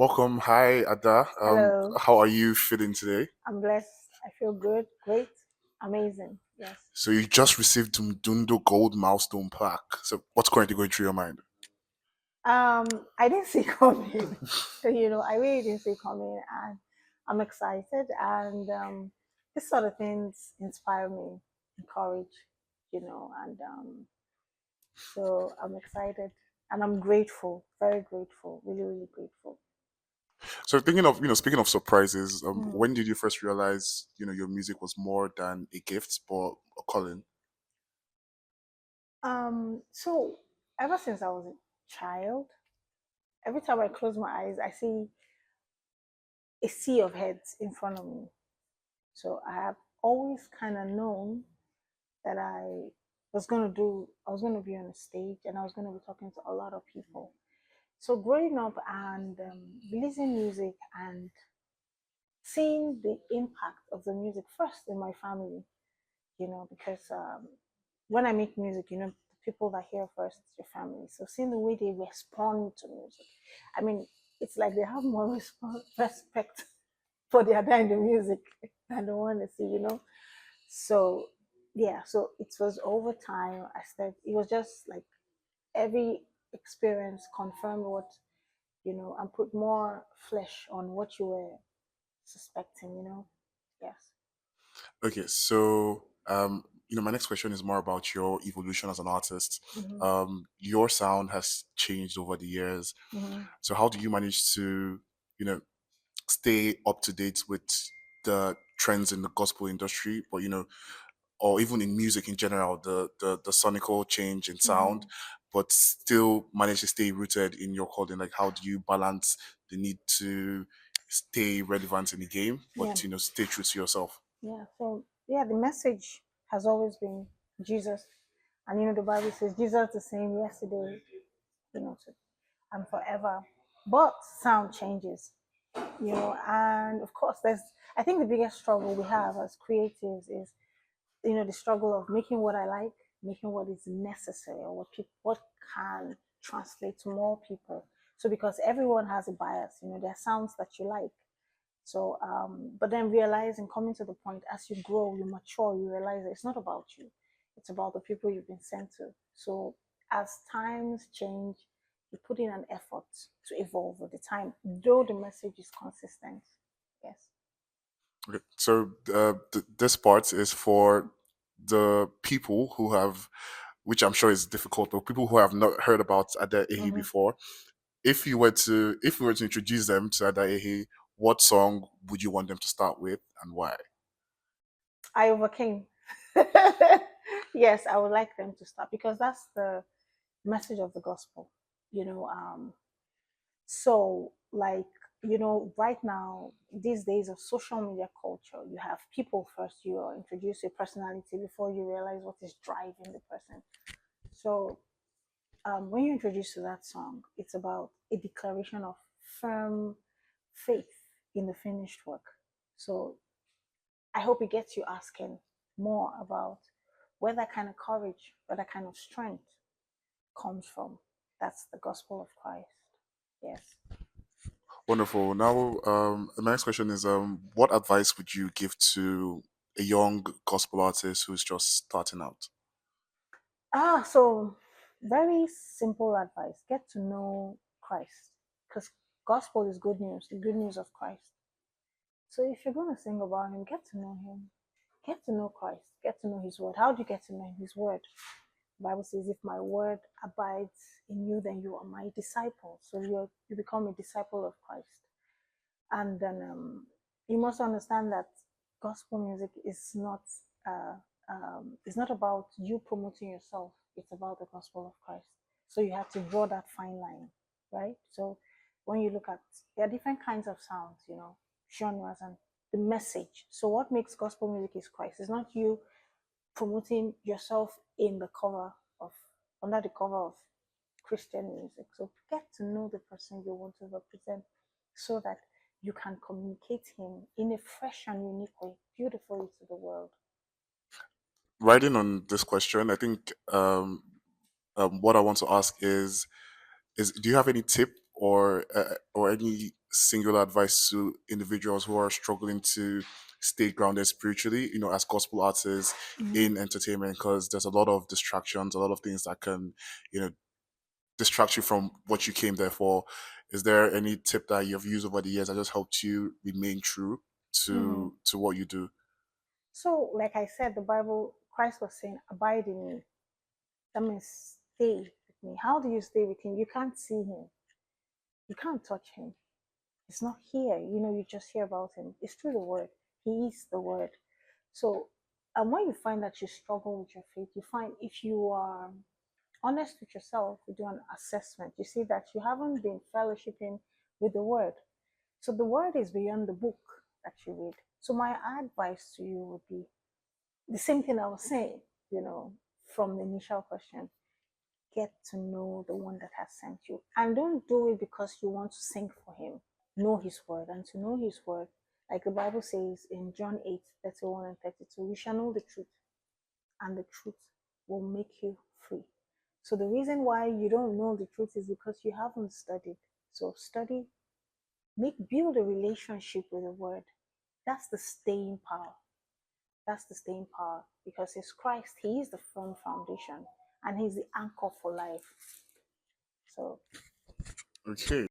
Welcome. Hi, Ada. Hello. How are you feeling today? I'm blessed. I feel good, great, amazing. Yes. So you just received Mdundo Gold Milestone plaque. So what's currently going through your mind? I didn't see it coming. I really didn't see it coming, and I'm excited. And this sort of things inspire me, encourage, and so I'm excited and I'm grateful, very grateful, really, really grateful. So thinking of speaking of surprises, Mm. when did you first realize your music was more than a gift but a calling? So ever since I was a child, every time I close my eyes, I see a sea of heads in front of me. So I have always kind of known that I was going to be on a stage and I was going to be talking to a lot of people. So growing up and releasing music and seeing the impact of the music first in my family, because when I make music, the people that hear first is your family. So seeing the way they respond to music, I mean, it's like they have more respect for their kind of music than the one they see. So yeah, so it was over time. I started. It was just like every experience confirmed what, and put more flesh on what you were suspecting. Yes. Okay, so my next question is more about your evolution as an artist. Hmm. Your sound has changed over the years. Hmm. So how do you manage to, you know, stay up to date with the trends in the gospel industry, but or even in music in general, the sonical change in sound, Hmm. but still manage to stay rooted in your calling? Like, how do you balance the need to stay relevant in the game, Yeah. but stay true to yourself? Yeah. So yeah, the message has always been Jesus, and the Bible says Jesus the same yesterday, and forever. But sound changes. And of course there's I think the biggest struggle we have as creatives is the struggle of making what I like, making what is necessary, or what can translate to more people. So because everyone has a bias, there are sounds that you like. So but then realizing, coming to the point, as you grow, you mature, you realize that it's not about you, it's about the people you've been sent to. So as times change, you put in an effort to evolve with the time, though the message is consistent. Yes. Okay. So this part is for the people who have, which I'm sure is difficult, but people who have not heard about Ada Ehi Hmm. before. If we were to introduce them to Ada Ehi, what song would you want them to start with and why? I overcame. Yes, I would like them to start because that's the message of the gospel. You know, so right now, these days of social media culture, you have people first. You are introduced to a personality before you realize what is driving the person. So when you're introduced to that song, it's about a declaration of firm faith in the finished work. So I hope it gets you asking more about where that kind of courage, where that kind of strength comes from. That's the gospel of Christ. Yes. Wonderful. Now, the next question is, what advice would you give to a young gospel artist who's just starting out? So very simple advice. Get to know Christ. Because gospel is good news, the good news of Christ. So if you're going to sing about him, get to know him. Get to know Christ. Get to know his word. How do you get to know his word? The Bible says, if my word abides in you, then you are my disciple. So you become a disciple of Christ. And then you must understand that gospel music uh, is not about you promoting yourself. It's about the gospel of Christ. So you have to draw that fine line, right? So when you look at, there are different kinds of sounds, genres, and the message. So what makes gospel music is Christ. It's not you promoting yourself in the cover of under the cover of Christian music. So get to know the person you want to represent so that you can communicate him in a fresh and unique way, beautifully to the world. Riding on this question, I think what I want to ask is do you have any tip or any singular advice to individuals who are struggling to stay grounded spiritually, as gospel artists Mhm. in entertainment, because there's a lot of distractions, a lot of things that can, you know, distract you from what you came there for. Is there any tip that you've used over the years that just helped you remain true Mhm. to what you do? So, like I said, the Bible, Christ was saying, "Abide in me." That means stay with me. How do you stay with him? You can't see him. You can't touch him. He's not here. You just hear about him. It's through the word. He is the word. So, and when you find that you struggle with your faith, you find if you are honest with yourself, you do an assessment, you see that you haven't been fellowshipping with the word. So the word is beyond the book that you read. So my advice to you would be the same thing I was saying, from the initial question. Get to know the one that has sent you. And don't do it because you want to sing for him. Know his word. And to know his word, like the Bible says in John 8:31 and 32, you shall know the truth, and the truth will make you free. So the reason why you don't know the truth is because you haven't studied. So study, build a relationship with the word. That's the staying power. That's the staying power because it's Christ. He is the firm foundation and he's the anchor for life. So Okay.